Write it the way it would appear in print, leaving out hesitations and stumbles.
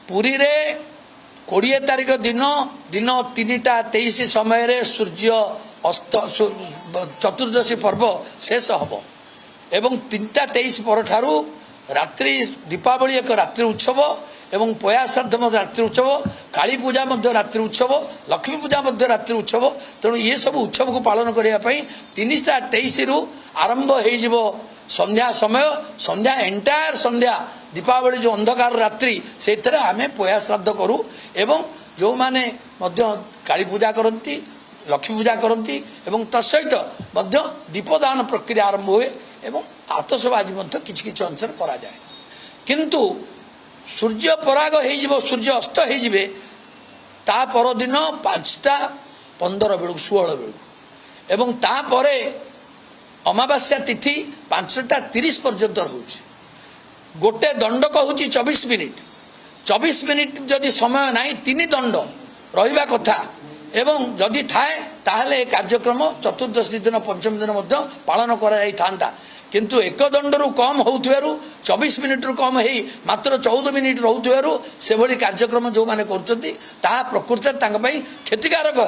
पुरी रे 20 तारिख दिन दिन 3:23 समय सूर्य अस्त चतुर्दशी पर्व शेष हम एवं 3:23 पर ठारू रात्रि दीपावली एक रात्रि उत्सव एवं पया श्राद्ध रात्रि उत्सव काली पूजा रात्रि उत्सव लक्ष्मी पूजा रात्रि उत्सव तेणु ये सब उत्सव को पालन करने 3:23 रु आरंभ हो संध्या समय संध्या एंटायर संध्या दीपावली जो अंधकार रात्रि से आम पया श्राद्ध करूँ एवं जो माने काली पूजा करती लक्ष्मी पूजा करती एवं तत्सहित दीपदान प्रक्रिया आरंभ हुए एवं आतसबाजी किछि किछि अंशर करा जाए किंतु सूर्य पराग हो सूर्य अस्त हो ता पर दिन 5:15 बेलू 16 बेलू एवं तापर अमावास्या तिथि 5:30 पर्यंत होउछि गोटे दंडक होउछि 24 मिनिट 24 मिनिट जदि समय नाही 3 दंड रहिबा कथा एवं जदि थाए ताहले कार्यक्रम चतुर्दशी दिन पंचमी दिन पालन करा जाई थांता किंतु एक दंडरू कम होउथुवारु 24 मिनिट रु कम हेई मात्र 14 मिनिट रहउथुवारु से भली कार्यक्रम जो माने करचंती ता प्रकृति तांग पई क्षतिकारक